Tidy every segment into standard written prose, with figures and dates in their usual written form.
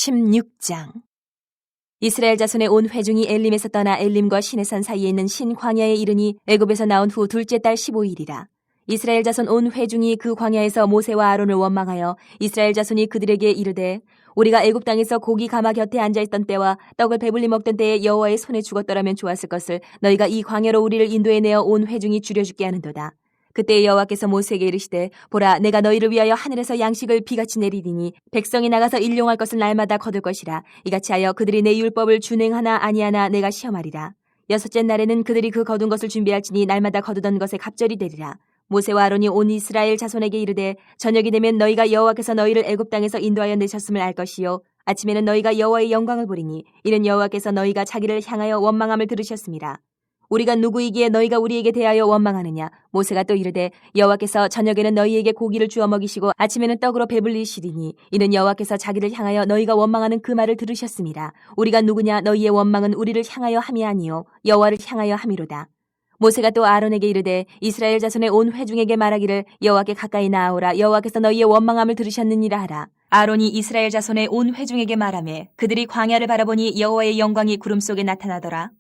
16장. 이스라엘 자손의 온 회중이 엘림에서 떠나 엘림과 시내산 사이에 있는 신광야에 이르니 애굽에서 나온 후 둘째 달 15일이라. 이스라엘 자손 온 회중이 그 광야에서 모세와 아론을 원망하여 이스라엘 자손이 그들에게 이르되 우리가 애굽 땅에서 고기 가마 곁에 앉아있던 때와 떡을 배불리 먹던 때에 여호와의 손에 죽었더라면 좋았을 것을 너희가 이 광야로 우리를 인도해내어 온 회중이 줄여죽게 하는도다. 그때 여호와께서 모세에게 이르시되 보라 내가 너희를 위하여 하늘에서 양식을 비같이 내리리니 백성이 나가서 일용할 것을 날마다 거둘 것이라. 이같이 하여 그들이 내 율법을 준행하나 아니하나 내가 시험하리라. 여섯째 날에는 그들이 그 거둔 것을 준비할지니 날마다 거두던 것에 갑절이 되리라. 모세와 아론이 온 이스라엘 자손에게 이르되 저녁이 되면 너희가 여호와께서 너희를 애굽 땅에서 인도하여 내셨음을 알 것이요 아침에는 너희가 여호와의 영광을 보리니 이는 여호와께서 너희가 자기를 향하여 원망함을 들으셨습니다. 우리가 누구이기에 너희가 우리에게 대하여 원망하느냐. 모세가 또 이르되 여호와께서 저녁에는 너희에게 고기를 주어 먹이시고 아침에는 떡으로 배불리시리니 이는 여호와께서 자기를 향하여 너희가 원망하는 그 말을 들으셨습니다. 우리가 누구냐. 너희의 원망은 우리를 향하여 함이 아니요 여호와를 향하여 함이로다. 모세가 또 아론에게 이르되 이스라엘 자손의 온 회중에게 말하기를 여호와께 가까이 나아오라. 여호와께서 너희의 원망함을 들으셨느니라 하라. 아론이 이스라엘 자손의 온 회중에게 말하매 그들이 광야를 바라보니 여호와의 영광이 구름 속에 나타나더라.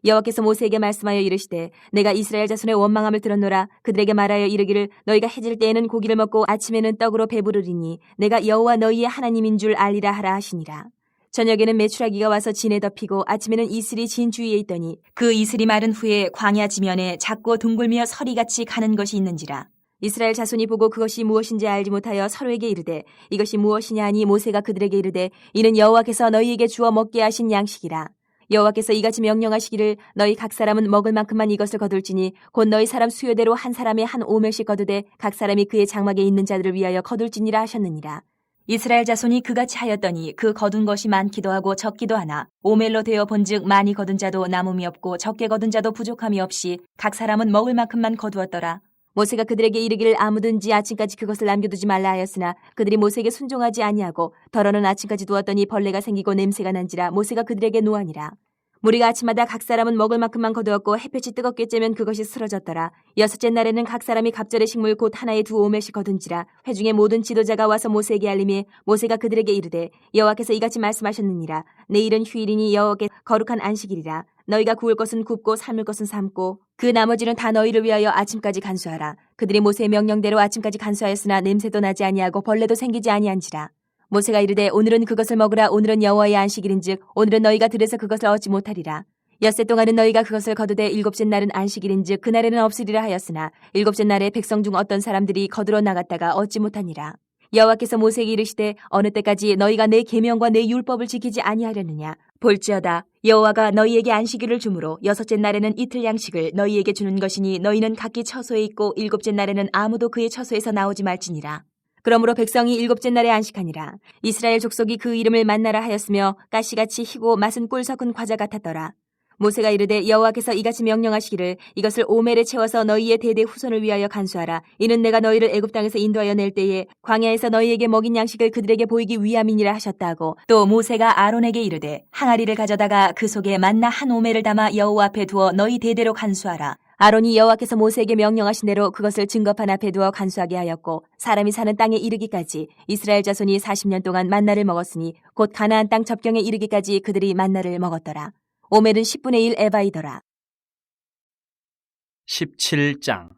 여호와께서 모세에게 말씀하여 이르시되 내가 이스라엘 자손의 원망함을 들었노라. 그들에게 말하여 이르기를 너희가 해질 때에는 고기를 먹고 아침에는 떡으로 배부르리니 내가 여호와 너희의 하나님인 줄 알리라 하라 하시니라. 저녁에는 메추라기가 와서 진에 덮이고 아침에는 이슬이 진 주위에 있더니 그 이슬이 마른 후에 광야 지면에 작고 둥글며 서리같이 가는 것이 있는지라. 이스라엘 자손이 보고 그것이 무엇인지 알지 못하여 서로에게 이르되 이것이 무엇이냐 하니 모세가 그들에게 이르되 이는 여호와께서 너희에게 주어 먹게 하신 양식이라. 여호와께서 이같이 명령하시기를 너희 각 사람은 먹을 만큼만 이것을 거둘지니 곧 너희 사람 수요대로 한 사람에 한 오멜씩 거두되 각 사람이 그의 장막에 있는 자들을 위하여 거둘지니라 하셨느니라. 이스라엘 자손이 그같이 하였더니 그 거둔 것이 많기도 하고 적기도 하나 오멜로 되어 본즉 많이 거둔 자도 남음이 없고 적게 거둔 자도 부족함이 없이 각 사람은 먹을 만큼만 거두었더라. 모세가 그들에게 이르기를 아무든지 아침까지 그것을 남겨두지 말라 하였으나 그들이 모세에게 순종하지 아니하고 덜어는 아침까지 두었더니 벌레가 생기고 냄새가 난지라. 모세가 그들에게 노하니라. 무리가 아침마다 각 사람은 먹을 만큼만 거두었고 햇볕이 뜨겁게 쬐면 그것이 쓰러졌더라. 여섯째 날에는 각 사람이 갑절의 식물 곧 하나에 두 오멜씩 거둔지라. 회중의 모든 지도자가 와서 모세에게 알림해 모세가 그들에게 이르되 여호와께서 이같이 말씀하셨느니라. 내일은 휴일이니 여호와께 거룩한 안식일이라. 너희가 구울 것은 굽고 삶을 것은 삶고 그 나머지는 다 너희를 위하여 아침까지 간수하라. 그들이 모세의 명령대로 아침까지 간수하였으나 냄새도 나지 아니하고 벌레도 생기지 아니한지라. 모세가 이르되 오늘은 그것을 먹으라. 오늘은 여호와의 안식일인즉 오늘은 너희가 들에서 그것을 얻지 못하리라. 엿새 동안은 너희가 그것을 거두되 일곱째 날은 안식일인즉 그날에는 없으리라 하였으나 일곱째 날에 백성 중 어떤 사람들이 거두러 나갔다가 얻지 못하니라. 여호와께서 모세에게 이르시되 어느 때까지 너희가 내 계명과 내 율법을 지키지 아니하려느냐. 볼지어다 여호와가 너희에게 안식일을 주므로 여섯째 날에는 이틀 양식을 너희에게 주는 것이니 너희는 각기 처소에 있고 일곱째 날에는 아무도 그의 처소에서 나오지 말지니라. 그러므로 백성이 일곱째 날에 안식하니라. 이스라엘 족속이 그 이름을 만나라 하였으며 가시같이 희고 맛은 꿀 섞은 과자 같았더라. 모세가 이르되 여호와께서 이같이 명령하시기를 이것을 오멜에 채워서 너희의 대대 후손을 위하여 간수하라. 이는 내가 너희를 애굽 땅에서 인도하여 낼 때에 광야에서 너희에게 먹인 양식을 그들에게 보이기 위함이니라 하셨다 하고 또 모세가 아론에게 이르되 항아리를 가져다가 그 속에 만나 한 오멜을 담아 여호와 앞에 두어 너희 대대로 간수하라. 아론이 여호와께서 모세에게 명령하신 대로 그것을 증거판 앞에 두어 간수하게 하였고 사람이 사는 땅에 이르기까지 이스라엘 자손이 40년 동안 만나를 먹었으니 곧 가나안 땅 접경에 이르기까지 그들이 만나를 먹었더라. 오멜은 10분의 1 에바이더라. 17장.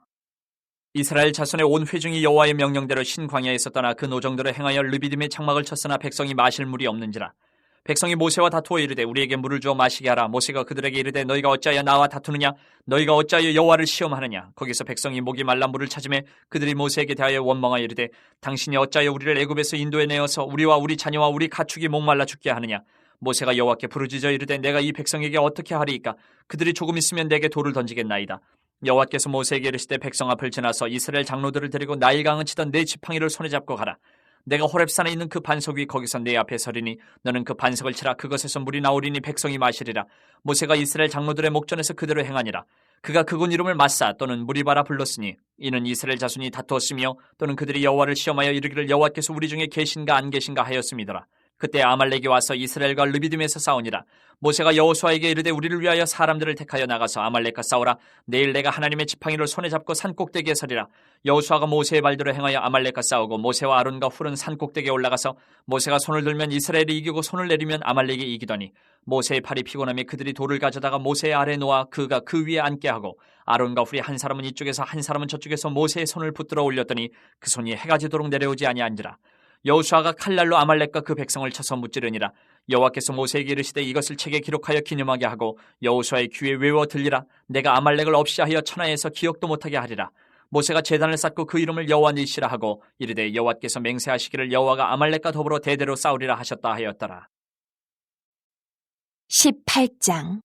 이스라엘 자손의 온 회중이 여호와의 명령대로 신광야에서 떠나 그 노정대로 행하여 르비딤의 장막을 쳤으나 백성이 마실 물이 없는지라. 백성이 모세와 다투어 이르되 우리에게 물을 주어 마시게 하라. 모세가 그들에게 이르되 너희가 어찌하여 나와 다투느냐. 너희가 어찌하여 여호와를 시험하느냐. 거기서 백성이 목이 말라 물을 찾으매 그들이 모세에게 대하여 원망하여 이르되 당신이 어찌하여 우리를 애굽에서 인도해 내어서 우리와 우리 자녀와 우리 가축이 목말라 죽게 하느냐. 모세가 여호와께 부르짖어 이르되 내가 이 백성에게 어떻게 하리이까. 그들이 조금 있으면 내게 돌을 던지겠나이다. 여호와께서 모세에게 이르시되 백성 앞을 지나서 이스라엘 장로들을 데리고 나일강을 치던 네 지팡이를 손에 잡고 가라. 내가 호렙산에 있는 그 반석 위 거기서 내 앞에 서리니 너는 그 반석을 치라. 그것에서 물이 나오리니 백성이 마시리라. 모세가 이스라엘 장로들의 목전에서 그대로 행하니라. 그가 그곳 이름을 마사 또는 무리바라 불렀으니 이는 이스라엘 자손이 다투었으며 또는 그들이 여호와를 시험하여 이르기를 여호와께서 우리 중에 계신가 안 계신가 하였음이더라. 그때 아말렉이 와서 이스라엘과 르비딤에서 싸우니라. 모세가 여호수아에게 이르되 우리를 위하여 사람들을 택하여 나가서 아말렉과 싸우라. 내일 내가 하나님의 지팡이를 손에 잡고 산 꼭대기에 서리라. 여호수아가 모세의 말대로 행하여 아말렉과 싸우고 모세와 아론과 훌은 산 꼭대기에 올라가서 모세가 손을 들면 이스라엘이 이기고 손을 내리면 아말렉이 이기더니 모세의 팔이 피곤하며 그들이 돌을 가져다가 모세의 아래 놓아 그가 그 위에 앉게 하고 아론과 훌이 한 사람은 이쪽에서 한 사람은 저쪽에서 모세의 손을 붙들어 올렸더니 그 손이 해가 지도록 내려오지 아니한지라. 여호수아가 칼날로 아말렉과 그 백성을 쳐서 무찌르니라. 여호와께서 모세에게 이르시되 이것을 책에 기록하여 기념하게 하고 여호수아의 귀에 외워 들리라. 내가 아말렉을 없이 하여 천하에서 기억도 못하게 하리라. 모세가 제단을 쌓고 그 이름을 여호와 니시라 하고 이르되 여호와께서 맹세하시기를 여호와가 아말렉과 더불어 대대로 싸우리라 하셨다 하였더라. 18장.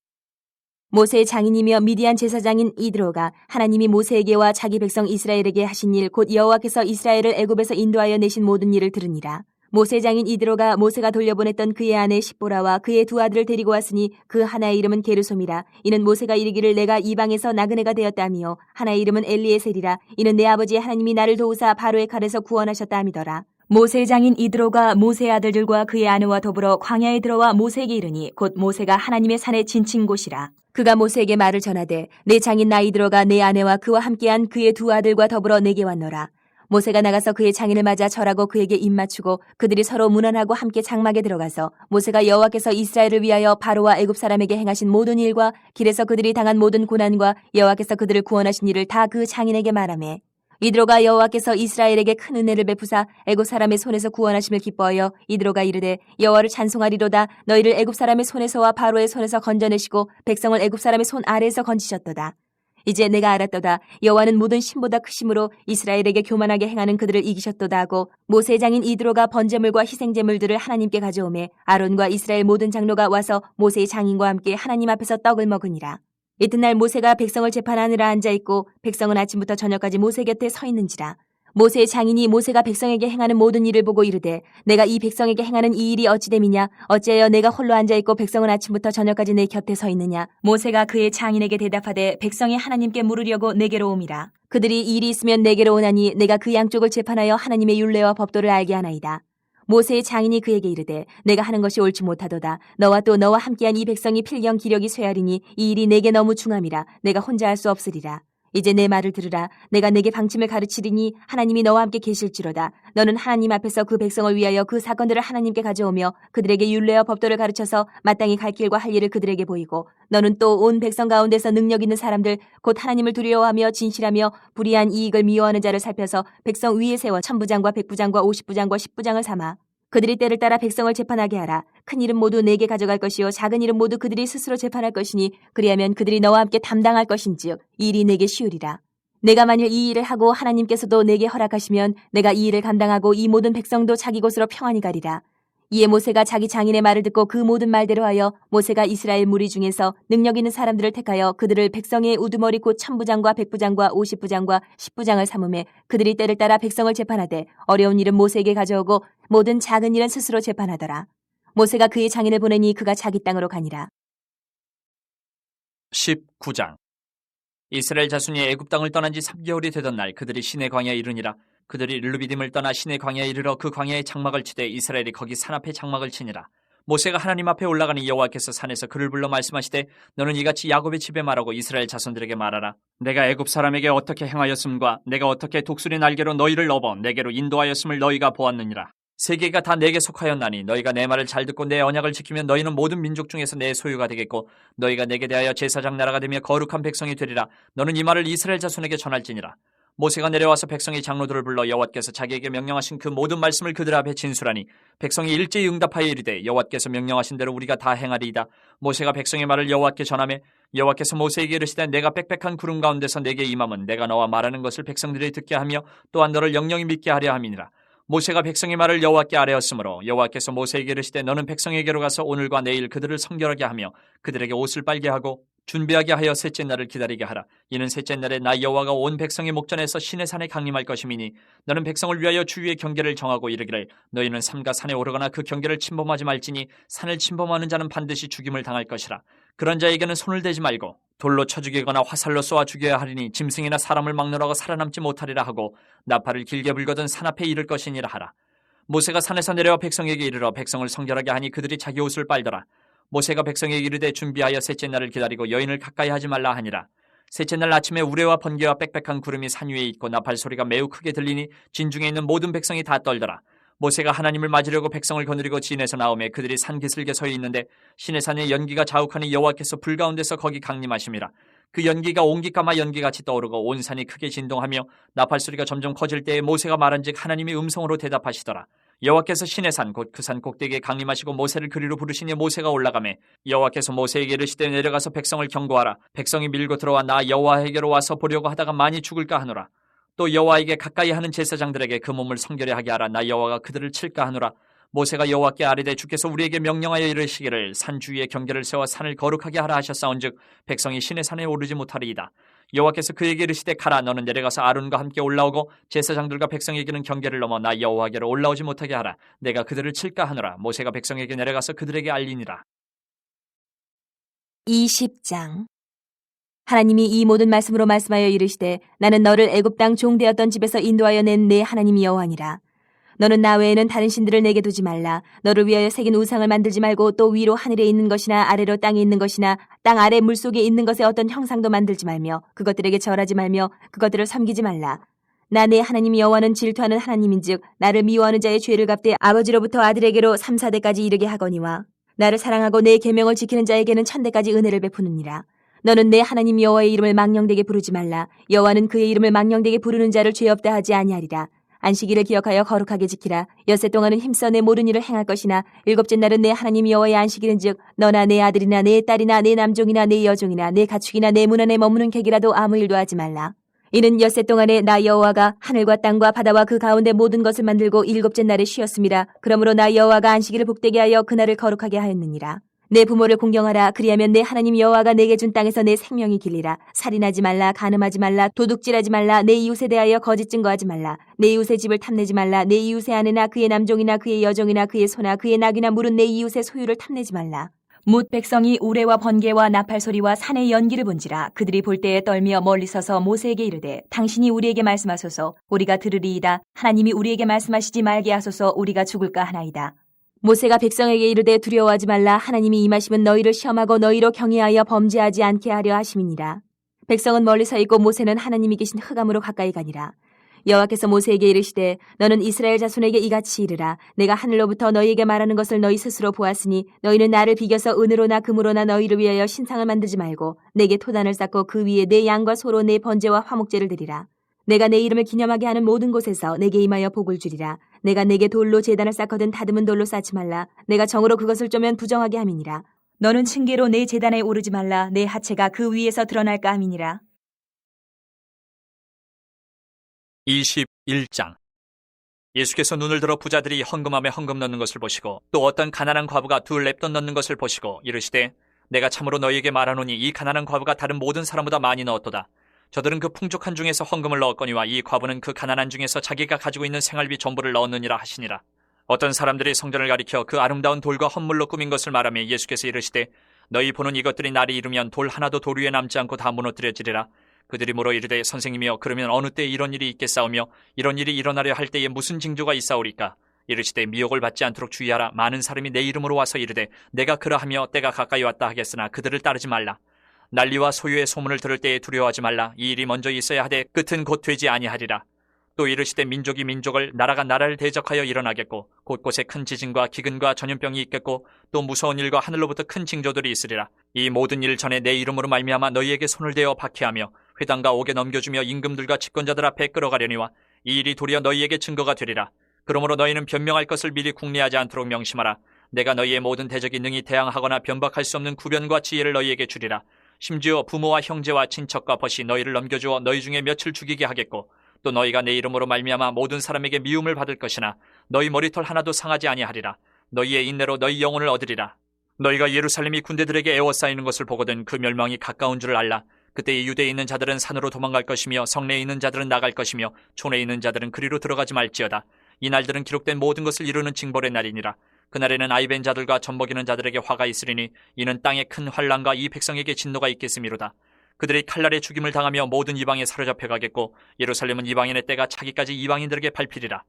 모세의 장인이며 미디안 제사장인 이드로가 하나님이 모세에게와 자기 백성 이스라엘에게 하신 일 곧 여호와께서 이스라엘을 애굽에서 인도하여 내신 모든 일을 들으니라. 모세 장인 이드로가 모세가 돌려보냈던 그의 아내 십보라와 그의 두 아들을 데리고 왔으니 그 하나의 이름은 게르솜이라. 이는 모세가 이르기를 내가 이방에서 나그네가 되었다며 하나의 이름은 엘리에셀이라. 이는 내 아버지 하나님이 나를 도우사 바로의 칼에서 구원하셨다 함이더라. 모세 장인 이드로가 모세의 아들들과 그의 아내와 더불어 광야에 들어와 모세에게 이르니 곧 모세가 하나님의 산에 진친 곳이라. 그가 모세에게 말을 전하되 내 장인 나 이드로가 내 아내와 그와 함께한 그의 두 아들과 더불어 내게 왔노라. 모세가 나가서 그의 장인을 맞아 절하고 그에게 입맞추고 그들이 서로 문안하고 함께 장막에 들어가서 모세가 여호와께서 이스라엘을 위하여 바로와 애굽 사람에게 행하신 모든 일과 길에서 그들이 당한 모든 고난과 여호와께서 그들을 구원하신 일을 다 그 장인에게 말하매 이드로가 여호와께서 이스라엘에게 큰 은혜를 베푸사 애굽 사람의 손에서 구원하심을 기뻐하여 이드로가 이르되 여호와를 찬송하리로다. 너희를 애굽 사람의 손에서와 바로의 손에서 건져내시고 백성을 애굽 사람의 손 아래에서 건지셨도다. 이제 내가 알았도다. 여호와는 모든 신보다 크심으로 이스라엘에게 교만하게 행하는 그들을 이기셨도다 하고 모세 장인 이드로가 번제물과 희생제물들을 하나님께 가져오매 아론과 이스라엘 모든 장로가 와서 모세의 장인과 함께 하나님 앞에서 떡을 먹으니라. 이튿날 모세가 백성을 재판하느라 앉아있고 백성은 아침부터 저녁까지 모세 곁에 서 있는지라. 모세의 장인이 모세가 백성에게 행하는 모든 일을 보고 이르되 내가 이 백성에게 행하는 이 일이 어찌 됨이냐. 어찌하여 내가 홀로 앉아있고 백성은 아침부터 저녁까지 내 곁에 서 있느냐. 모세가 그의 장인에게 대답하되 백성이 하나님께 물으려고 내게로 옴이라. 그들이 일이 있으면 내게로 오나니 내가 그 양쪽을 재판하여 하나님의 율례와 법도를 알게 하나이다. 모세의 장인이 그에게 이르되 내가 하는 것이 옳지 못하도다. 너와 또 너와 함께한 이 백성이 필경 기력이 쇠하리니 이 일이 내게 너무 중함이라. 내가 혼자 할 수 없으리라. 이제 내 말을 들으라. 내가 내게 방침을 가르치리니 하나님이 너와 함께 계실지로다. 너는 하나님 앞에서 그 백성을 위하여 그 사건들을 하나님께 가져오며 그들에게 율례와 법도를 가르쳐서 마땅히 갈 길과 할 일을 그들에게 보이고 너는 또 온 백성 가운데서 능력 있는 사람들 곧 하나님을 두려워하며 진실하며 불의한 이익을 미워하는 자를 살펴서 백성 위에 세워 천부장과 백부장과 50부장과 10부장을 삼아 그들이 때를 따라 백성을 재판하게 하라. 큰 일은 모두 내게 가져갈 것이요 작은 일은 모두 그들이 스스로 재판할 것이니 그리하면 그들이 너와 함께 담당할 것인즉 이 일이 내게 쉬우리라. 내가 만일 이 일을 하고 하나님께서도 내게 허락하시면 내가 이 일을 감당하고 이 모든 백성도 자기 곳으로 평안히 가리라. 이에 모세가 자기 장인의 말을 듣고 그 모든 말대로 하여 모세가 이스라엘 무리 중에서 능력 있는 사람들을 택하여 그들을 백성의 우두머리 곧 천부장과 백부장과 50부장과 10부장을 삼음해 그들이 때를 따라 백성을 재판하되 어려운 일은 모세에게 가져오고 모든 작은 일은 스스로 재판하더라. 모세가 그의 장인을 보내니 그가 자기 땅으로 가니라. 19장. 이스라엘 자손이 애굽 땅을 떠난 지 3개월이 되던 날 그들이 시내 광야에 이르니라. 그들이 르비딤을 떠나 시내 광야에 이르러 그 광야에 장막을 치되 이스라엘이 거기 산 앞에 장막을 치니라. 모세가 하나님 앞에 올라가니 여호와께서 산에서 그를 불러 말씀하시되 너는 이같이 야곱의 집에 말하고 이스라엘 자손들에게 말하라. 내가 애굽 사람에게 어떻게 행하였음과 내가 어떻게 독수리 날개로 너희를 업어 내게로 인도하였음을 너희가 보았느니라. 세계가 다 내게 속하였나니 너희가 내 말을 잘 듣고 내 언약을 지키면 너희는 모든 민족 중에서 내 소유가 되겠고 너희가 내게 대하여 제사장 나라가 되며 거룩한 백성이 되리라. 너는 이 말을 이스라엘 자손에게 전할지니라. 모세가 내려와서 백성의 장로들을 불러 여호와께서 자기에게 명령하신 그 모든 말씀을 그들 앞에 진술하니 백성이 일제히 응답하여 이르되 여호와께서 명령하신 대로 우리가 다 행하리이다. 모세가 백성의 말을 여호와께 전하매 여호와께서 모세에게 이르시되 내가 빽빽한 구름 가운데서 내게 임함은 내가 너와 말하는 것을 백성들이 듣게 하며 또한 너를 영영히 믿게 하려 함이니라. 모세가 백성의 말을 여호와께 아뢰었으므로 여호와께서 모세에게 이르시되 너는 백성에게로 가서 오늘과 내일 그들을 성결하게 하며 그들에게 옷을 빨게 하고 준비하게 하여 셋째 날을 기다리게 하라. 이는 셋째 날에 나 여호와가 온 백성의 목전에서 시내 산에 강림할 것임이니 너는 백성을 위하여 주위의 경계를 정하고 이르기를 너희는 삼가 산에 오르거나 그 경계를 침범하지 말지니 산을 침범하는 자는 반드시 죽임을 당할 것이라. 그런 자에게는 손을 대지 말고 돌로 쳐 죽이거나 화살로 쏘아 죽여야 하리니 짐승이나 사람을 막느라고 살아남지 못하리라 하고 나팔을 길게 불거든 산 앞에 이를 것이니라 하라. 모세가 산에서 내려와 백성에게 이르러 백성을 성결하게 하니 그들이 자기 옷을 빨더라. 모세가 백성에게 이르되 준비하여 셋째 날을 기다리고 여인을 가까이 하지 말라 하니라. 셋째 날 아침에 우레와 번개와 빽빽한 구름이 산 위에 있고 나팔 소리가 매우 크게 들리니 진중에 있는 모든 백성이 다 떨더라. 모세가 하나님을 맞으려고 백성을 거느리고 진에서 나오매 그들이 산 기슭에 서 있는데 시내산에 연기가 자욱하니 여호와께서 불 가운데서 거기 강림하심이라. 그 연기가 옹기까마 연기같이 떠오르고 온 산이 크게 진동하며 나팔 소리가 점점 커질 때에 모세가 말한즉 하나님이 음성으로 대답하시더라. 여호와께서 시내산 곧 그 산 꼭대기에 강림하시고 모세를 그리로 부르시니 모세가 올라가매 여호와께서 모세에게 이르시되 내려가서 백성을 경고하라. 백성이 밀고 들어와 나 여호와에게로 와서 보려고 하다가 많이 죽을까 하노라. 또 여호와에게 가까이 하는 제사장들에게 그 몸을 성결히 하게 하라. 나 여호와가 그들을 칠까 하노라. 모세가 여호와께 아뢰되 주께서 우리에게 명령하여 이르시기를 산 주위에 경계를 세워 산을 거룩하게 하라 하셨사온즉 백성이 시내산에 오르지 못하리이다. 여호와께서 그에게 이르시되 가라. 너는 내려가서 아론과 함께 올라오고 제사장들과 백성에게는 경계를 넘어 나 여호와께로 올라오지 못하게 하라. 내가 그들을 칠까 하노라. 모세가 백성에게 내려가서 그들에게 알리니라. 20장. 하나님이 이 모든 말씀으로 말씀하여 이르시되 나는 너를 애굽 땅 종되었던 집에서 인도하여 낸 내 하나님 여호와니라. 너는 나 외에는 다른 신들을 내게 두지 말라. 너를 위하여 새긴 우상을 만들지 말고 또 위로 하늘에 있는 것이나 아래로 땅에 있는 것이나 땅 아래 물속에 있는 것의 어떤 형상도 만들지 말며 그것들에게 절하지 말며 그것들을 섬기지 말라. 나 내 하나님 여호와는 질투하는 하나님인즉 나를 미워하는 자의 죄를 갚되 아버지로부터 아들에게로 3, 4대까지 이르게 하거니와 나를 사랑하고 내 계명을 지키는 자에게는 1000대까지 은혜를 베푸느니라. 너는 내 하나님 여호와의 이름을 망령되게 부르지 말라. 여호와는 그의 이름을 망령되게 부르는 자를 죄 없다 하지 아니하리라. 안식일을 기억하여 거룩하게 지키라. 엿새 동안은 힘써 내 모든 일을 행할 것이나 일곱째 날은 내 하나님 여호와의 안식일인즉 너나 내 아들이나 내 딸이나 내 남종이나 내 여종이나 내 가축이나 내 문 안에 머무는 객이라도 아무 일도 하지 말라. 이는 엿새 동안에 나 여호와가 하늘과 땅과 바다와 그 가운데 모든 것을 만들고 일곱째 날에 쉬었음이라. 그러므로 나 여호와가 안식일을 복되게 하여 그날을 거룩하게 하였느니라. 내 부모를 공경하라. 그리하면 내 하나님 여호와가 내게 준 땅에서 내 생명이 길리라. 살인하지 말라. 간음하지 말라. 도둑질하지 말라. 내 이웃에 대하여 거짓 증거하지 말라. 내 이웃의 집을 탐내지 말라. 내 이웃의 아내나 그의 남종이나 그의 여종이나 그의 소나 그의 낙이나 물은 내 이웃의 소유를 탐내지 말라. 뭇 백성이 우레와 번개와 나팔 소리와 산의 연기를 본지라. 그들이 볼 때에 떨며 멀리 서서 모세에게 이르되 당신이 우리에게 말씀하소서. 우리가 들으리이다. 하나님이 우리에게 말씀하시지 말게 하소서. 우리가 죽을까 하나이다. 모세가 백성에게 이르되 두려워하지 말라. 하나님이 임하시면 너희를 시험하고 너희로 경외하여 범죄하지 않게 하려 하심이니라. 백성은 멀리 서 있고 모세는 하나님이 계신 흑암으로 가까이 가니라. 여호와께서 모세에게 이르시되 너는 이스라엘 자손에게 이같이 이르라. 내가 하늘로부터 너희에게 말하는 것을 너희 스스로 보았으니 너희는 나를 비겨서 은으로나 금으로나 너희를 위하여 신상을 만들지 말고 내게 토단을 쌓고 그 위에 내 양과 소로 내 번제와 화목제를 드리라. 내가 내 이름을 기념하게 하는 모든 곳에서 내게 임하여 복을 주리라. 내가 내게 돌로 제단을 쌓거든 다듬은 돌로 쌓지 말라. 내가 정으로 그것을 쪼면 부정하게 함이니라. 너는 층계로 내 제단에 오르지 말라. 내 하체가 그 위에서 드러날까 함이니라. 21장. 예수께서 눈을 들어 부자들이 헌금함에 헌금 넣는 것을 보시고 또 어떤 가난한 과부가 2렙돈 넣는 것을 보시고 이르시되 내가 참으로 너희에게 말하노니 이 가난한 과부가 다른 모든 사람보다 많이 넣었도다. 저들은 그 풍족한 중에서 헌금을 넣었거니와 이 과부는 그 가난한 중에서 자기가 가지고 있는 생활비 전부를 넣었느니라 하시니라. 어떤 사람들이 성전을 가리켜 그 아름다운 돌과 헌물로 꾸민 것을 말하며 예수께서 이르시되 너희 보는 이것들이 날이 이르면 돌 하나도 돌 위에 남지 않고 다 무너뜨려지리라. 그들이 물어 이르되 선생님이여 그러면 어느 때에 이런 일이 있겠사오며 이런 일이 일어나려 할 때에 무슨 징조가 있사오리까? 이르시되 미혹을 받지 않도록 주의하라. 많은 사람이 내 이름으로 와서 이르되 내가 그러하며 때가 가까이 왔다 하겠으나 그들을 따르지 말라. 난리와 소유의 소문을 들을 때에 두려워하지 말라. 이 일이 먼저 있어야 하되 끝은 곧 되지 아니하리라. 또 이르시되 민족이 민족을 나라가 나라를 대적하여 일어나겠고 곳곳에 큰 지진과 기근과 전염병이 있겠고 또 무서운 일과 하늘로부터 큰 징조들이 있으리라. 이 모든 일 전에 내 이름으로 말미암아 너희에게 손을 대어 박해하며 회당과 옥에 넘겨주며 임금들과 집권자들 앞에 끌어가려니와 이 일이 도리어 너희에게 증거가 되리라. 그러므로 너희는 변명할 것을 미리 궁리하지 않도록 명심하라. 내가 너희의 모든 대적이 능히 대항하거나 변박할 수 없는 구변과 지혜를 너희에게 주리라. 심지어 부모와 형제와 친척과 벗이 너희를 넘겨주어 너희 중에 며칠 죽이게 하겠고 또 너희가 내 이름으로 말미암아 모든 사람에게 미움을 받을 것이나 너희 머리털 하나도 상하지 아니하리라. 너희의 인내로 너희 영혼을 얻으리라. 너희가 예루살렘이 군대들에게 에워싸이는 것을 보거든 그 멸망이 가까운 줄을 알라. 그때 유대에 있는 자들은 산으로 도망갈 것이며 성내에 있는 자들은 나갈 것이며 촌에 있는 자들은 그리로 들어가지 말지어다. 이 날들은 기록된 모든 것을 이루는 징벌의 날이니라. 그날에는 아이벤 자들과 젖먹이는 자들에게 화가 있으리니 이는 땅에 큰 환난과 이 백성에게 진노가 있겠음이로다. 그들이 칼날에 죽임을 당하며 모든 이방에 사로잡혀 가겠고 예루살렘은 이방인의 때가 차기까지 이방인들에게 밟히리라.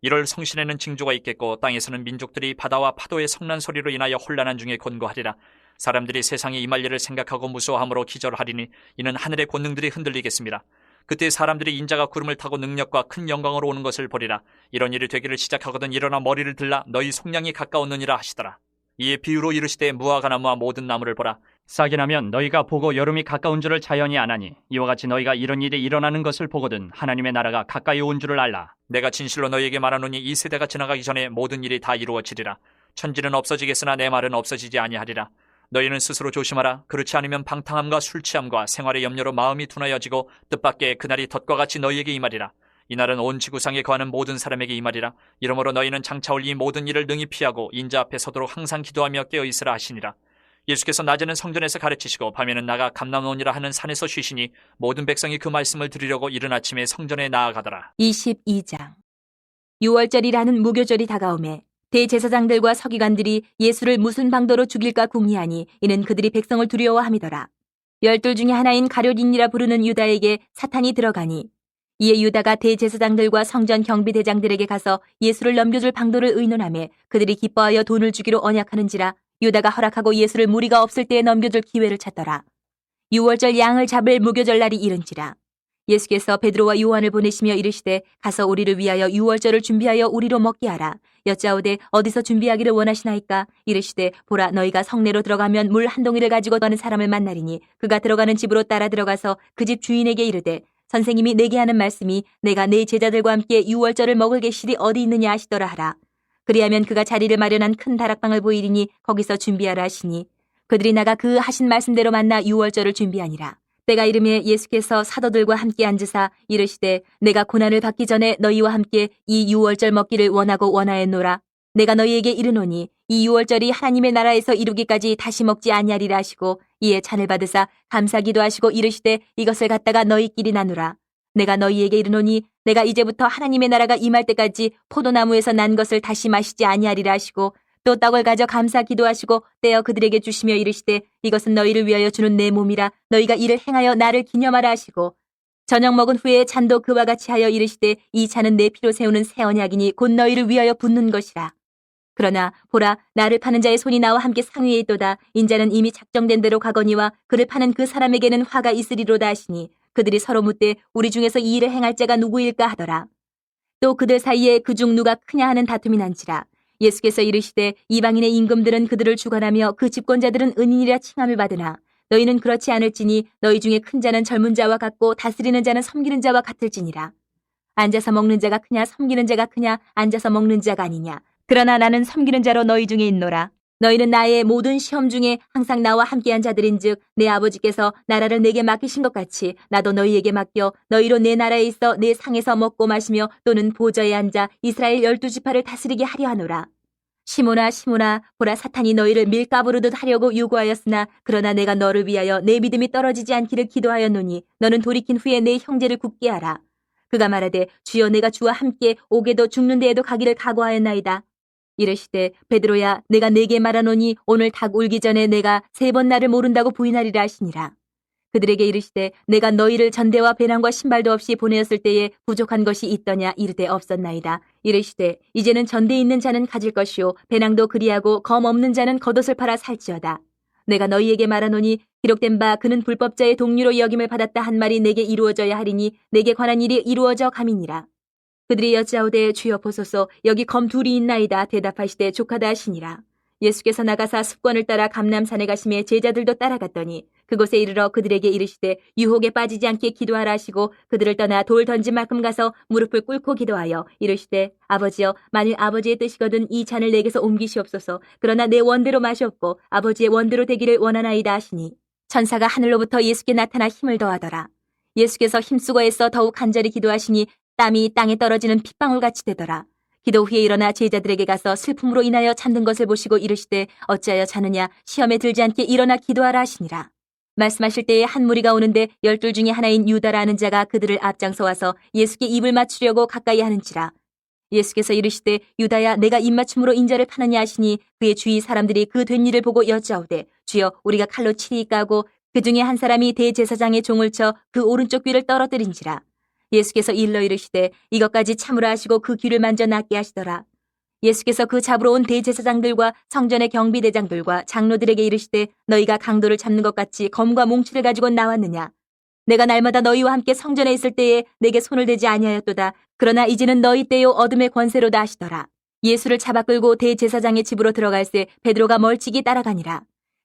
이럴 성신에는 징조가 있겠고 땅에서는 민족들이 바다와 파도의 성난 소리로 인하여 혼란한 중에 곤고하리라. 사람들이 세상에 임할 일을 생각하고 무서워함으로 기절하리니 이는 하늘의 권능들이 흔들리겠습니다. 그때 사람들이 인자가 구름을 타고 능력과 큰 영광으로 오는 것을 보리라. 이런 일이 되기를 시작하거든 일어나 머리를 들라 너희 속량이 가까웠느니라 하시더라. 이에 비유로 이르시되 무화과나무와 모든 나무를 보라. 싹이 나면 너희가 보고 여름이 가까운 줄을 자연히 아나니 이와 같이 너희가 이런 일이 일어나는 것을 보거든 하나님의 나라가 가까이 온 줄을 알라. 내가 진실로 너희에게 말하노니 이 세대가 지나가기 전에 모든 일이 다 이루어지리라. 천지는 없어지겠으나 내 말은 없어지지 아니하리라. 너희는 스스로 조심하라. 그렇지 않으면 방탕함과 술 취함과 생활의 염려로 마음이 둔하여지고 뜻밖의 그날이 덫과 같이 너희에게 임하리라. 이날은 온 지구상에 거하는 모든 사람에게 임하리라. 이러므로 너희는 장차 올 이 모든 일을 능히 피하고 인자 앞에 서도록 항상 기도하며 깨어있으라 하시니라. 예수께서 낮에는 성전에서 가르치시고 밤에는 나가 감람원이라 하는 산에서 쉬시니 모든 백성이 그 말씀을 들으려고 이른 아침에 성전에 나아가더라. 22장. 유월절이라는 무교절이 다가오매 대제사장들과 서기관들이 예수를 무슨 방도로 죽일까 궁리하니 이는 그들이 백성을 두려워함이더라. 12 중에 하나인 가룟인이라 부르는 유다에게 사탄이 들어가니 이에 유다가 대제사장들과 성전 경비대장들에게 가서 예수를 넘겨줄 방도를 의논하며 그들이 기뻐하여 돈을 주기로 언약하는지라. 유다가 허락하고 예수를 무리가 없을 때에 넘겨줄 기회를 찾더라. 유월절 양을 잡을 무교절 날이 이른지라. 예수께서 베드로와 요한을 보내시며 이르시되 가서 우리를 위하여 유월절을 준비하여 우리로 먹게 하라. 여짜오되 어디서 준비하기를 원하시나이까? 이르시되 보라 너희가 성내로 들어가면 물 한 동이를 가지고 가는 사람을 만나리니 그가 들어가는 집으로 따라 들어가서 그 집 주인에게 이르되 선생님이 내게 하는 말씀이 내가 내 제자들과 함께 유월절을 먹을 계실이 어디 있느냐 하시더라 하라. 그리하면 그가 자리를 마련한 큰 다락방을 보이리니 거기서 준비하라 하시니 그들이 나가 그 하신 말씀대로 만나 유월절을 준비하니라. 때가 이르매 예수께서 사도들과 함께 앉으사 이르시되 내가 고난을 받기 전에 너희와 함께 이 유월절 먹기를 원하고 원하였노라. 내가 너희에게 이르노니 이 유월절이 하나님의 나라에서 이루기까지 다시 먹지 아니하리라 하시고 이에 잔을 받으사 감사기도 하시고 이르시되 이것을 갖다가 너희끼리 나누라. 내가 너희에게 이르노니 내가 이제부터 하나님의 나라가 임할 때까지 포도나무에서 난 것을 다시 마시지 아니하리라 하시고 또 떡을 가져 감사 기도하시고 떼어 그들에게 주시며 이르시되 이것은 너희를 위하여 주는 내 몸이라. 너희가 이를 행하여 나를 기념하라 하시고 저녁 먹은 후에 잔도 그와 같이 하여 이르시되 이 잔은 내 피로 세우는 새 언약이니 곧 너희를 위하여 붓는 것이라. 그러나 보라 나를 파는 자의 손이 나와 함께 상위에 있도다. 인자는 이미 작정된 대로 가거니와 그를 파는 그 사람에게는 화가 있으리로다 하시니 그들이 서로 묻되 우리 중에서 이 일을 행할 자가 누구일까 하더라. 또 그들 사이에 그중 누가 크냐 하는 다툼이 난지라. 예수께서 이르시되 이방인의 임금들은 그들을 주관하며 그 집권자들은 은인이라 칭함을 받으나 너희는 그렇지 않을지니 너희 중에 큰 자는 젊은 자와 같고 다스리는 자는 섬기는 자와 같을지니라. 앉아서 먹는 자가 크냐 섬기는 자가 크냐 앉아서 먹는 자가 아니냐. 그러나 나는 섬기는 자로 너희 중에 있노라. 너희는 나의 모든 시험 중에 항상 나와 함께한 자들인즉 내 아버지께서 나라를 내게 맡기신 것 같이 나도 너희에게 맡겨 너희로 내 나라에 있어 내 상에서 먹고 마시며 또는 보좌에 앉아 이스라엘 12지파를 다스리게 하려 하노라. 시몬아 시몬아 보라 사탄이 너희를 밀가부르듯 하려고 요구하였으나 그러나 내가 너를 위하여 내 믿음이 떨어지지 않기를 기도하였노니 너는 돌이킨 후에 내 형제를 굳게 하라. 그가 말하되 주여 내가 주와 함께 오게도 죽는 데에도 가기를 각오하였나이다. 이르시되 베드로야 내가 네게 말하노니 오늘 닭 울기 전에 내가 3번 나를 모른다고 부인하리라 하시니라. 그들에게 이르시되 내가 너희를 전대와 배낭과 신발도 없이 보내었을 때에 부족한 것이 있더냐 이르되 없었나이다. 이르시되 이제는 전대 있는 자는 가질 것이요 배낭도 그리하고 검 없는 자는 겉옷을 팔아 살지어다. 내가 너희에게 말하노니 기록된 바 그는 불법자의 동류로 여김을 받았다 한 말이 내게 이루어져야 하리니 내게 관한 일이 이루어져 감이니라. 그들이 여짜오되 주여 보소서 여기 검 둘이 있나이다. 대답하시되 족하다 하시니라. 예수께서 나가사 습관을 따라 감람산에 가시매 제자들도 따라갔더니 그곳에 이르러 그들에게 이르시되 유혹에 빠지지 않게 기도하라 하시고 그들을 떠나 돌 던진 만큼 가서 무릎을 꿇고 기도하여 이르시되 아버지여 만일 아버지의 뜻이거든 이 잔을 내게서 옮기시옵소서. 그러나 내 원대로 마시옵고 아버지의 원대로 되기를 원하나이다 하시니 천사가 하늘로부터 예수께 나타나 힘을 더하더라. 예수께서 힘쓰고 애써 더욱 간절히 기도하시니 땀이 땅에 떨어지는 핏방울같이 되더라. 기도 후에 일어나 제자들에게 가서 슬픔으로 인하여 잠든 것을 보시고 이르시되 어찌하여 자느냐 시험에 들지 않게 일어나 기도하라 하시니라. 말씀하실 때에 한 무리가 오는데 12 중에 하나인 유다라는 자가 그들을 앞장서 와서 예수께 입을 맞추려고 가까이 하는지라. 예수께서 이르시되 유다야 내가 입맞춤으로 인자를 파느냐 하시니 그의 주위 사람들이 그 된 일을 보고 여짜오되 주여 우리가 칼로 치리이까 하고 그 중에 한 사람이 대제사장의 종을 쳐 그 오른쪽 귀를 떨어뜨린지라. 예수께서 일러 이르시되 이것까지 참으라 하시고 그 귀를 만져 낫게 하시더라. 예수께서 그 잡으러 온 대제사장들과 성전의 경비대장들과 장로들에게 이르시되 너희가 강도를 잡는 것 같이 검과 몽치를 가지고 나왔느냐. 내가 날마다 너희와 함께 성전에 있을 때에 내게 손을 대지 아니하였도다. 그러나 이제는 너희 때요 어둠의 권세로다 하시더라. 예수를 잡아 끌고 대제사장의 집으로 들어갈새 베드로가 멀찍이 따라가니라.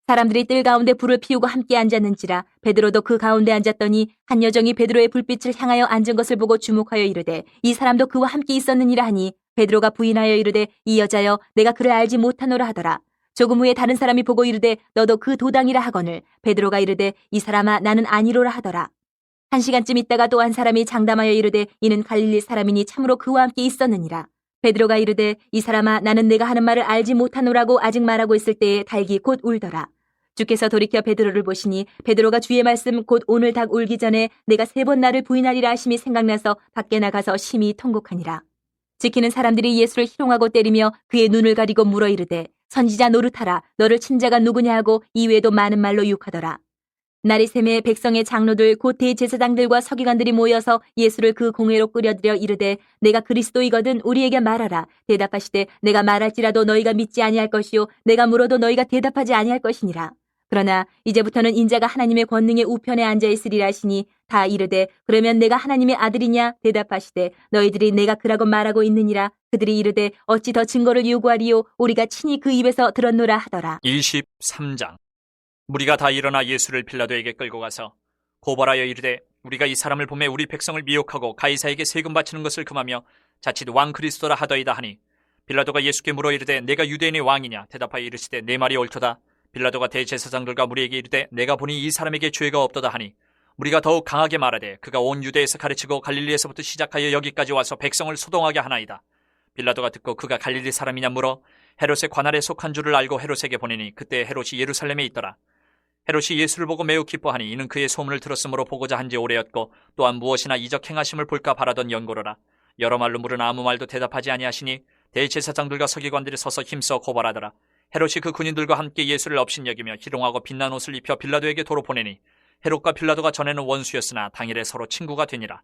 사람들이 뜰 가운데 불을 피우고 함께 앉았는지라. 베드로도 그 가운데 앉았더니 한 여정이 베드로의 불빛을 향하여 앉은 것을 보고 주목하여 이르되 이 사람도 그와 함께 있었느니라 하니 베드로가 부인하여 이르되 이 여자여 내가 그를 알지 못하노라 하더라. 조금 후에 다른 사람이 보고 이르되 너도 그 도당이라 하거늘 베드로가 이르되 이 사람아 나는 아니로라 하더라. 1시간쯤 있다가 또 한 사람이 장담하여 이르되 이는 갈릴리 사람이니 참으로 그와 함께 있었느니라. 베드로가 이르되 이 사람아 나는 내가 하는 말을 알지 못하노라고 아직 말하고 있을 때에 닭이 곧 울더라. 주께서 돌이켜 베드로를 보시니 베드로가 주의 말씀 곧 오늘 닭 울기 전에 내가 3번 나를 부인하리라 하심이 생각나서 밖에 나가서 심히 통곡하니라. 지키는 사람들이 예수를 희롱하고 때리며 그의 눈을 가리고 물어 이르되 선지자 노릇하라 너를 친 자가 누구냐 하고 이외에도 많은 말로 유혹하더라. 날이 새매 백성의 장로들 곧 대제사장들과 서기관들이 모여서 예수를 그 공회로 끌어들여 이르되 내가 그리스도이거든 우리에게 말하라. 대답하시되 내가 말할지라도 너희가 믿지 아니할 것이요 내가 물어도 너희가 대답하지 아니할 것이니라. 그러나 이제부터는 인자가 하나님의 권능의 우편에 앉아 있으리라 하시니 다 이르되 그러면 내가 하나님의 아들이냐 대답하시되 너희들이 내가 그라고 말하고 있느니라. 그들이 이르되 어찌 더 증거를 요구하리요 우리가 친히 그 입에서 들었노라 하더라. 23장. 무리가 다 일어나 예수를 빌라도에게 끌고 가서 고발하여 이르되 우리가 이 사람을 보매 우리 백성을 미혹하고 가이사에게 세금 바치는 것을 금하며 자칫 왕 그리스도라 하더이다 하니 빌라도가 예수께 물어 이르되 내가 유대인의 왕이냐 대답하여 이르시되 내 말이 옳도다. 빌라도가 대제사장들과 무리에게 이르되 내가 보니 이 사람에게 죄가 없도다 하니 무리가 더욱 강하게 말하되 그가 온 유대에서 가르치고 갈릴리에서부터 시작하여 여기까지 와서 백성을 소동하게 하나이다. 빌라도가 듣고 그가 갈릴리 사람이냐 물어 헤롯의 관할에 속한 줄을 알고 헤롯에게 보내니 그때 헤롯이 예루살렘에 있더라. 헤롯이 예수를 보고 매우 기뻐하니 이는 그의 소문을 들었으므로 보고자 한지 오래였고 또한 무엇이나 이적 행하심을 볼까 바라던 연고로라. 여러 말로 물으나 아무 말도 대답하지 아니하시니 대제사장들과 서기관들이 서서 힘써 고발하더라. 헤롯이 그 군인들과 함께 예수를 업신여기며 희롱하고 빛난 옷을 입혀 빌라도에게 도로 보내니 헤롯과 빌라도가 전에는 원수였으나 당일에 서로 친구가 되니라.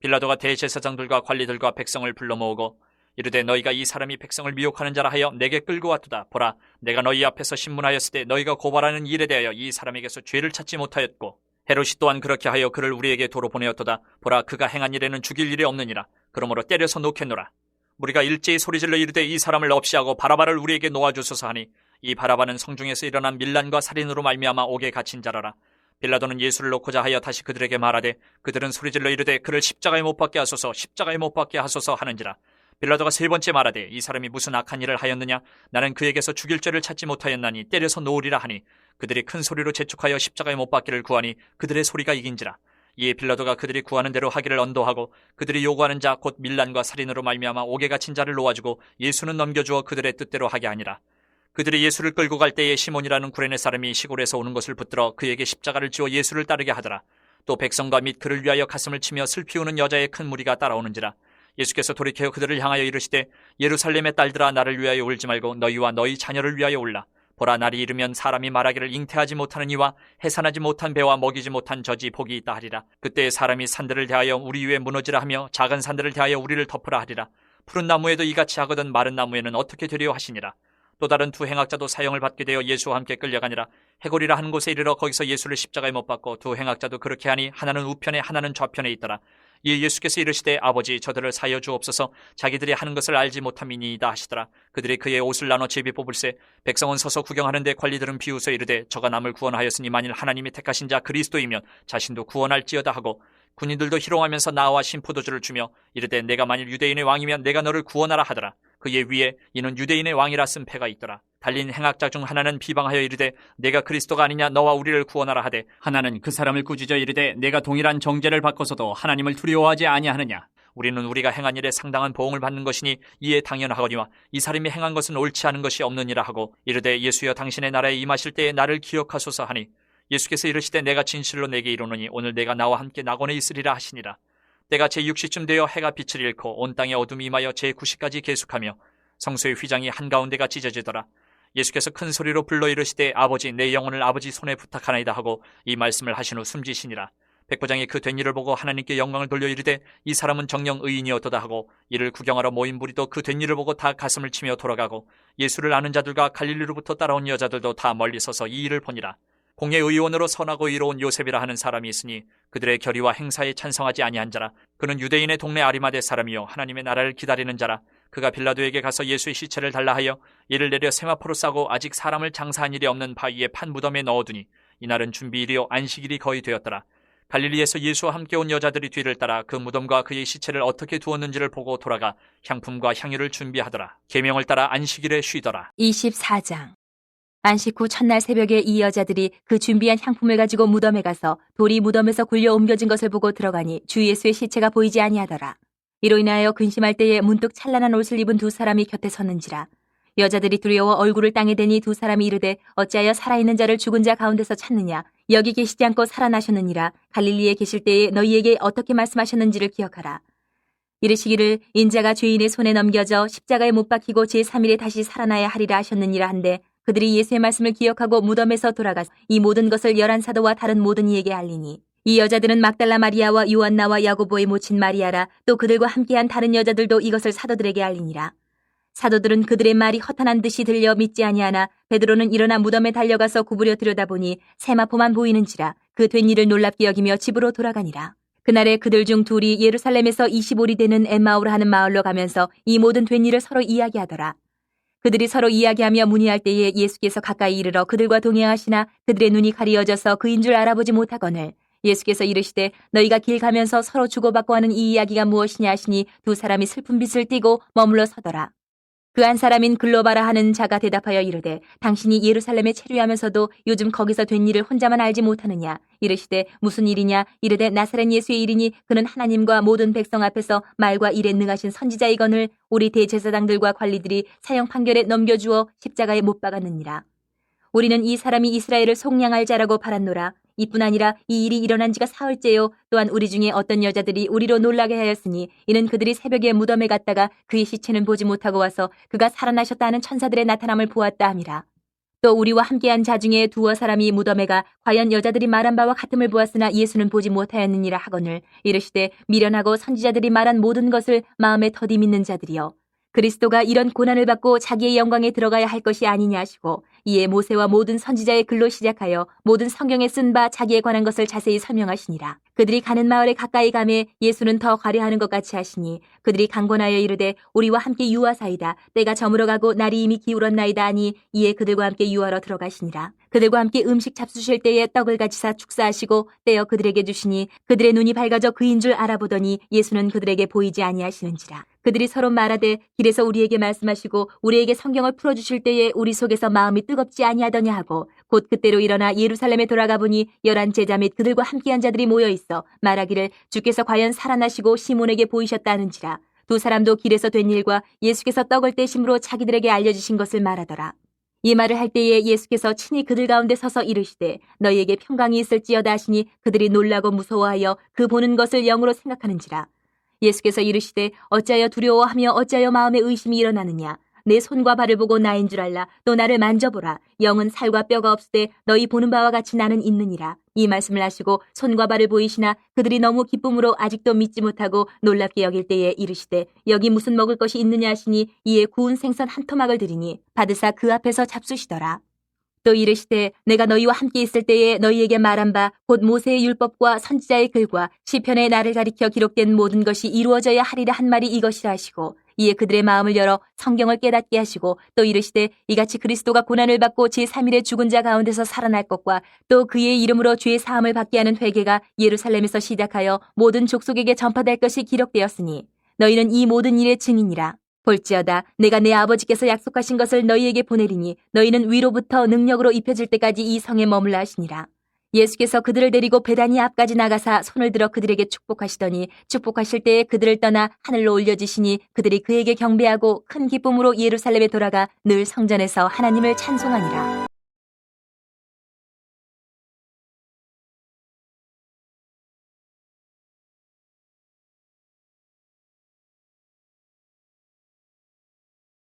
빌라도가 대제사장들과 관리들과 백성을 불러 모으고 이르되 너희가 이 사람이 백성을 미혹하는 자라 하여 내게 끌고 왔도다. 보라 내가 너희 앞에서 신문하였을 때 너희가 고발하는 일에 대하여 이 사람에게서 죄를 찾지 못하였고 헤롯이 또한 그렇게 하여 그를 우리에게 도로 보내었도다. 보라 그가 행한 일에는 죽일 일이 없느니라. 그러므로 때려서 놓겠노라. 우리가 일제히 소리질러 이르되 이 사람을 없이하고 바라바를 우리에게 놓아주소서 하니 이 바라바는 성중에서 일어난 밀란과 살인으로 말미암아 옥에 갇힌 자라라. 빌라도는 예수를 놓고자 하여 다시 그들에게 말하되 그들은 소리질러 이르되 그를 십자가에 못 박게 하소서 십자가에 못 박게 하소서 하는지라. 빌라도가 3번째 말하되 이 사람이 무슨 악한 일을 하였느냐 나는 그에게서 죽일 죄를 찾지 못하였나니 때려서 놓으리라 하니 그들이 큰 소리로 재촉하여 십자가에 못 박기를 구하니 그들의 소리가 이긴지라. 이에 빌라도가 그들이 구하는 대로 하기를 언도하고 그들이 요구하는 자 곧 밀란과 살인으로 말미암아 옥에 갇힌 자를 놓아주고 예수는 넘겨주어 그들의 뜻대로 하게 하니라. 그들이 예수를 끌고 갈 때에 시몬이라는 구레네 사람이 시골에서 오는 것을 붙들어 그에게 십자가를 지어 예수를 따르게 하더라. 또 백성과 및 그를 위하여 가슴을 치며 슬피 우는 여자의 큰 무리가 따라오는지라. 예수께서 돌이켜 그들을 향하여 이르시되 예루살렘의 딸들아 나를 위하여 울지 말고 너희와 너희 자녀를 위하여 울라. 보라 날이 이르면 사람이 말하기를 잉태하지 못하는 이와 해산하지 못한 배와 먹이지 못한 젖이 복이 있다 하리라. 그때 사람이 산들을 대하여 우리 위에 무너지라 하며 작은 산들을 대하여 우리를 덮으라 하리라. 푸른 나무에도 이같이 하거든 마른 나무에는 어떻게 되리요 하시니라. 또 다른 두 행악자도 사형을 받게 되어 예수와 함께 끌려가니라. 해골이라 하는 곳에 이르러 거기서 예수를 십자가에 못 박고 두 행악자도 그렇게 하니 하나는 우편에 하나는 좌편에 있더라. 이에 예수께서 이르시되 아버지 저들을 사여 주옵소서 자기들이 하는 것을 알지 못함이니이다 하시더라. 그들이 그의 옷을 나눠 제비 뽑을세 백성은 서서 구경하는데 관리들은 비웃어 이르되 저가 남을 구원하였으니 만일 하나님이 택하신 자 그리스도이면 자신도 구원할지어다 하고 군인들도 희롱하면서 나와 신포도주를 주며 이르되 내가 만일 유대인의 왕이면 내가 너를 구원하라 하더라. 그의 위에 이는 유대인의 왕이라 쓴 패가 있더라. 달린 행악자 중 하나는 비방하여 이르되 내가 그리스도가 아니냐 너와 우리를 구원하라 하되 하나는 그 사람을 꾸짖어 이르되 내가 동일한 정죄를 받고서도 하나님을 두려워하지 아니하느냐. 우리는 우리가 행한 일에 상당한 보응을 받는 것이니 이에 당연하거니와 이 사람이 행한 것은 옳지 않은 것이 없느니라 하고 이르되 예수여 당신의 나라에 임하실 때에 나를 기억하소서 하니 예수께서 이르시되 내가 진실로 내게 이르노니 오늘 내가 나와 함께 낙원에 있으리라 하시니라. 때가 제6시쯤 되어 해가 빛을 잃고 온 땅에 어둠이 임하여 제9시까지 계속하며 성소의 휘장이 한가운데가 찢어지더라. 예수께서 큰 소리로 불러 이르시되 아버지 내 영혼을 아버지 손에 부탁하나이다 하고 이 말씀을 하신 후 숨지시니라. 백부장이 그 된 일을 보고 하나님께 영광을 돌려 이르되 이 사람은 정녕 의인이었도다 하고 이를 구경하러 모인 무리도 그 된 일을 보고 다 가슴을 치며 돌아가고 예수를 아는 자들과 갈릴리로부터 따라온 여자들도 다 멀리 서서 이 일을 보니라. 공의 의원으로 선하고 의로운 요셉이라 하는 사람이 있으니 그들의 결의와 행사에 찬성하지 아니한 자라. 그는 유대인의 동네 아리마대 사람이요 하나님의 나라를 기다리는 자라. 그가 빌라도에게 가서 예수의 시체를 달라 하여 이를 내려 세마포로 싸고 아직 사람을 장사한 일이 없는 바위에 판 무덤에 넣어두니 이날은 준비일이요 안식일이 거의 되었더라. 갈릴리에서 예수와 함께 온 여자들이 뒤를 따라 그 무덤과 그의 시체를 어떻게 두었는지를 보고 돌아가 향품과 향유를 준비하더라. 계명을 따라 안식일에 쉬더라. 24장. 안식 후 첫날 새벽에 이 여자들이 그 준비한 향품을 가지고 무덤에 가서 돌이 무덤에서 굴려 옮겨진 것을 보고 들어가니 주 예수의 시체가 보이지 아니하더라. 이로 인하여 근심할 때에 문득 찬란한 옷을 입은 두 사람이 곁에 섰는지라. 여자들이 두려워 얼굴을 땅에 대니 두 사람이 이르되 어찌하여 살아있는 자를 죽은 자 가운데서 찾느냐. 여기 계시지 않고 살아나셨느니라. 갈릴리에 계실 때에 너희에게 어떻게 말씀하셨는지를 기억하라. 이르시기를 인자가 죄인의 손에 넘겨져 십자가에 못 박히고 제3일에 다시 살아나야 하리라 하셨느니라 한데 그들이 예수의 말씀을 기억하고 무덤에서 돌아가서 이 모든 것을 11사도와 다른 모든 이에게 알리니 이 여자들은 막달라 마리아와 요한나와 야고보의 모친 마리아라. 또 그들과 함께한 다른 여자들도 이것을 사도들에게 알리니라. 사도들은 그들의 말이 허탄한 듯이 들려 믿지 아니하나 베드로는 일어나 무덤에 달려가서 구부려 들여다보니 세마포만 보이는지라. 그 된 일을 놀랍게 여기며 집으로 돌아가니라. 그날에 그들 중 둘이 예루살렘에서 25리 되는 엠마오라 하는 마을로 가면서 이 모든 된 일을 서로 이야기하더라. 그들이 서로 이야기하며 문의할 때에 예수께서 가까이 이르러 그들과 동행하시나 그들의 눈이 가리어져서 그인 줄 알아보지 못하거늘 예수께서 이르시되 너희가 길 가면서 서로 주고받고 하는 이 이야기가 무엇이냐 하시니 두 사람이 슬픈 빛을 띠고 머물러 서더라. 그 한 사람인 글로바라 하는 자가 대답하여 이르되 당신이 예루살렘에 체류하면서도 요즘 거기서 된 일을 혼자만 알지 못하느냐. 이르시되 무슨 일이냐. 이르되 나사렛 예수의 일이니 그는 하나님과 모든 백성 앞에서 말과 일에 능하신 선지자이거늘 우리 대제사장들과 관리들이 사형 판결에 넘겨주어 십자가에 못 박았느니라. 우리는 이 사람이 이스라엘을 속량할 자라고 바랐노라. 이뿐 아니라 이 일이 일어난 지가 사흘째요. 또한 우리 중에 어떤 여자들이 우리로 놀라게 하였으니 이는 그들이 새벽에 무덤에 갔다가 그의 시체는 보지 못하고 와서 그가 살아나셨다 하는 천사들의 나타남을 보았다 함이라. 또 우리와 함께한 자 중에 두어 사람이 무덤에 가 과연 여자들이 말한 바와 같음을 보았으나 예수는 보지 못하였느니라 하거늘 이르시되 미련하고 선지자들이 말한 모든 것을 마음에 더디 믿는 자들이여. 그리스도가 이런 고난을 받고 자기의 영광에 들어가야 할 것이 아니냐 하시고 이에 모세와 모든 선지자의 글로 시작하여 모든 성경에 쓴 바 자기에 관한 것을 자세히 설명하시니라. 그들이 가는 마을에 가까이 가매 예수는 더 과려하는 것 같이 하시니 그들이 강권하여 이르되 우리와 함께 유하사이다. 때가 저물어 가고 날이 이미 기울었나이다 하니 이에 그들과 함께 유하러 들어가시니라. 그들과 함께 음식 잡수실 때에 떡을 가지사 축사하시고 떼어 그들에게 주시니 그들의 눈이 밝아져 그인 줄 알아보더니 예수는 그들에게 보이지 아니하시는지라. 그들이 서로 말하되 길에서 우리에게 말씀하시고 우리에게 성경을 풀어주실 때에 우리 속에서 마음이 뜨겁지 아니하더냐 하고 곧 그때로 일어나 예루살렘에 돌아가 보니 11 제자 및 그들과 함께한 자들이 모여 있어 말하기를 주께서 과연 살아나시고 시몬에게 보이셨다 하는지라. 두 사람도 길에서 된 일과 예수께서 떡을 떼심으로 자기들에게 알려주신 것을 말하더라. 이 말을 할 때에 예수께서 친히 그들 가운데 서서 이르시되 너희에게 평강이 있을지어다 하시니 그들이 놀라고 무서워하여 그 보는 것을 영으로 생각하는지라. 예수께서 이르시되 어찌하여 두려워하며 어찌하여 마음에 의심이 일어나느냐. 내 손과 발을 보고 나인 줄 알라. 또 나를 만져보라. 영은 살과 뼈가 없으되 너희 보는 바와 같이 나는 있느니라. 이 말씀을 하시고 손과 발을 보이시나 그들이 너무 기쁨으로 아직도 믿지 못하고 놀랍게 여길 때에 이르시되 여기 무슨 먹을 것이 있느냐 하시니 이에 구운 생선 한 토막을 드리니 받으사 그 앞에서 잡수시더라. 또 이르시되 내가 너희와 함께 있을 때에 너희에게 말한 바 곧 모세의 율법과 선지자의 글과 시편에 나를 가리켜 기록된 모든 것이 이루어져야 하리라 한 말이 이것이라 하시고 이에 그들의 마음을 열어 성경을 깨닫게 하시고 또 이르시되 이같이 그리스도가 고난을 받고 제3일에 죽은 자 가운데서 살아날 것과 또 그의 이름으로 죄 사함을 받게 하는 회개가 예루살렘에서 시작하여 모든 족속에게 전파될 것이 기록되었으니 너희는 이 모든 일의 증인이라. 볼지어다 내가 내 아버지께서 약속하신 것을 너희에게 보내리니 너희는 위로부터 능력으로 입혀질 때까지 이 성에 머물라 하시니라. 예수께서 그들을 데리고 베다니 앞까지 나가사 손을 들어 그들에게 축복하시더니 축복하실 때에 그들을 떠나 하늘로 올려지시니 그들이 그에게 경배하고 큰 기쁨으로 예루살렘에 돌아가 늘 성전에서 하나님을 찬송하니라.